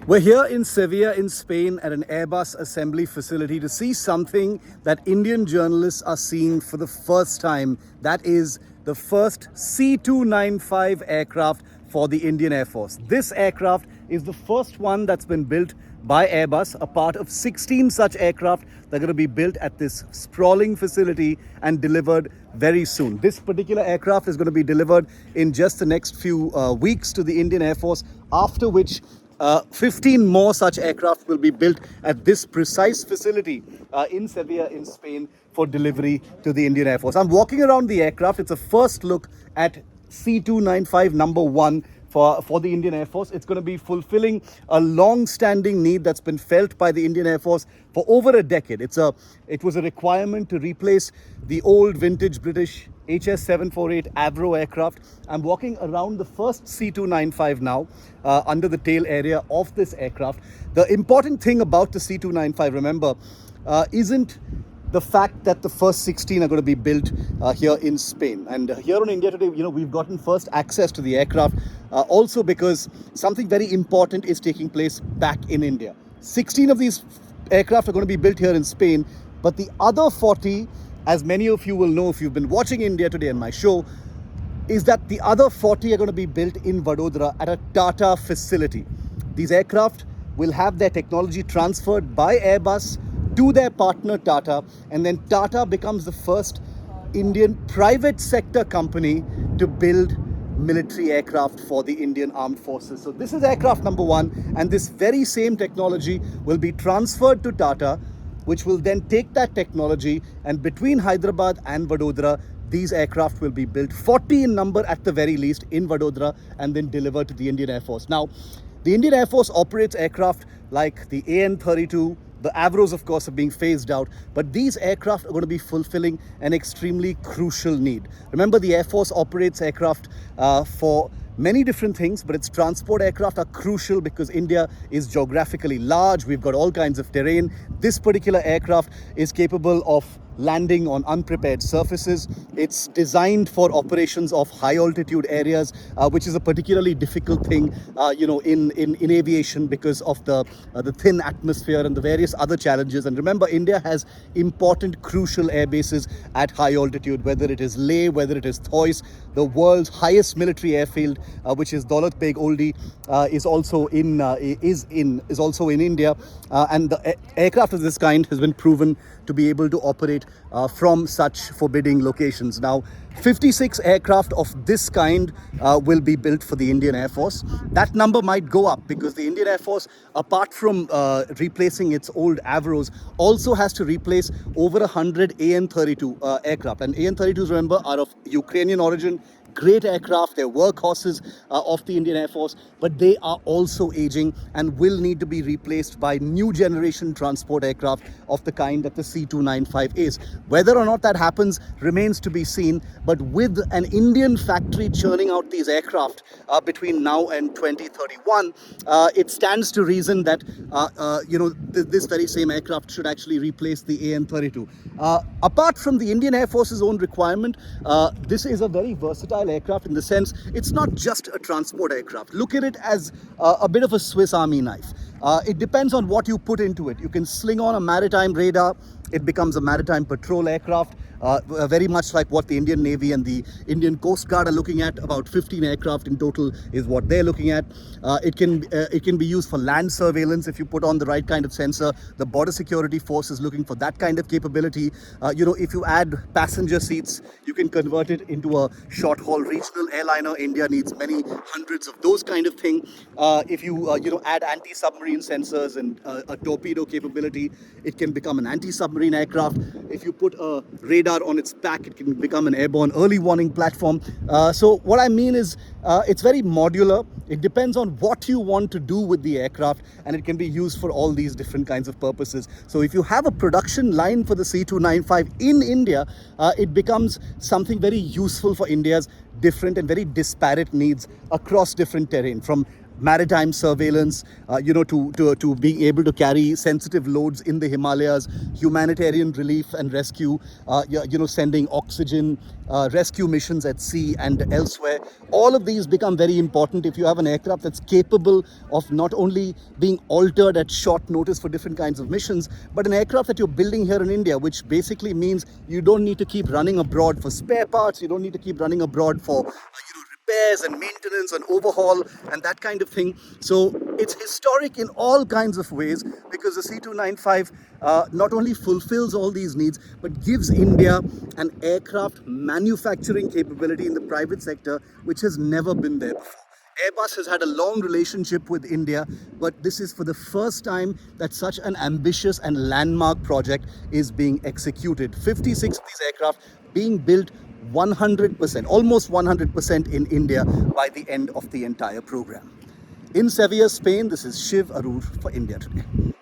We're here in Sevilla, in Spain, at an Airbus assembly facility to see something that Indian journalists are seeing for the first time. That is the first C295 aircraft for the Indian Air Force. This aircraft is the first one that's been built by Airbus, a part of 16 such aircraft that are going to be built at this sprawling facility and delivered very soon. This particular aircraft is going to be delivered in just the next few weeks to the Indian Air Force, after which 15 more such aircraft will be built at this precise facility in Sevilla, in Spain, for delivery to the Indian Air Force. I'm walking around the aircraft. It's a first look at C295 number 1 for the Indian Air Force. It's going to be fulfilling a long-standing need that's been felt by the Indian Air Force for over a decade. It was a requirement to replace the old vintage British HS-748 Avro aircraft. I'm walking around the first C295 now, under the tail area of this aircraft. The important thing about the C295, remember, isn't the fact that the first 16 are going to be built here in Spain. And here on India Today, we've gotten first access to the aircraft, also because something very important is taking place back in India. 16 of these aircraft are going to be built here in Spain, but the other 40, as many of you will know if you've been watching India Today and my show, is that the other 40 are going to be built in Vadodara at a Tata facility. These aircraft will have their technology transferred by Airbus to their partner Tata, and then Tata becomes the first Indian private sector company to build military aircraft for the Indian Armed Forces. So this is aircraft number 1, and this very same technology will be transferred to Tata, which will then take that technology, and between Hyderabad and Vadodara, these aircraft will be built, 40 in number at the very least, in Vadodara, and then delivered to the Indian Air Force. Now, the Indian Air Force operates aircraft like the AN-32. The Avros, of course, are being phased out, but these aircraft are going to be fulfilling an extremely crucial need. Remember, the Air Force operates aircraft for many different things, but its transport aircraft are crucial because India is geographically large. We've got all kinds of terrain. This particular aircraft is capable of landing on unprepared surfaces. It's designed for operations of high altitude areas, which is a particularly difficult thing, in aviation because of the thin atmosphere and the various other challenges. And remember, India has important, crucial air bases at high altitude, whether it is Leh, whether it is Thois. The world's highest military airfield, which is Daulat Beg Oldi, is also in India, and the aircraft of this kind has been proven to be able to operate from such forbidding locations. Now, 56 aircraft of this kind will be built for the Indian Air Force. That number might go up because the Indian Air Force, apart from replacing its old Avros, also has to replace over 100 AN-32 aircraft. And AN-32s, remember, are of Ukrainian origin. Great aircraft, they're workhorses of the Indian Air Force, but they are also aging and will need to be replaced by new generation transport aircraft of the kind that the C295 is. Whether or not that happens remains to be seen, but with an Indian factory churning out these aircraft between now and 2031, it stands to reason that this very same aircraft should actually replace the AN-32. Apart from the Indian Air Force's own requirement, this is a very versatile aircraft in the sense it's not just a transport aircraft. Look at it as a bit of a Swiss Army knife. It depends on what you put into it. You can sling on a maritime radar, it becomes a maritime patrol aircraft, very much like what the Indian Navy and the Indian Coast Guard are looking at. About 15 aircraft in total is what they're looking at. It can be used for land surveillance if you put on the right kind of sensor. The Border Security Force is looking for that kind of capability. If you add passenger seats, you can convert it into a short-haul regional airliner. India needs many hundreds of those kind of thing. If you add anti-submarine sensors and a torpedo capability, it can become an anti-submarine aircraft. If you put a radar on its back, it can become an airborne early warning platform. So what I mean is, it's very modular. It depends on what you want to do with the aircraft, and it can be used for all these different kinds of purposes. So if you have a production line for the C295 in India, it becomes something very useful for India's different and very disparate needs across different terrain, from maritime surveillance, to being able to carry sensitive loads in the Himalayas, humanitarian relief and rescue, sending oxygen, rescue missions at sea and elsewhere. All of these become very important if you have an aircraft that's capable of not only being altered at short notice for different kinds of missions, but an aircraft that you're building here in India, which basically means you don't need to keep running abroad for spare parts, you don't need to keep running abroad for repairs and maintenance and overhaul and that kind of thing. So it's historic in all kinds of ways because the C295 not only fulfills all these needs but gives India an aircraft manufacturing capability in the private sector which has never been there before. Airbus has had a long relationship with India, but this is for the first time that such an ambitious and landmark project is being executed. 56 of these aircraft being built 100%, almost 100% in India by the end of the entire program. In Sevilla, Spain, this is Shiv Arur for India Today.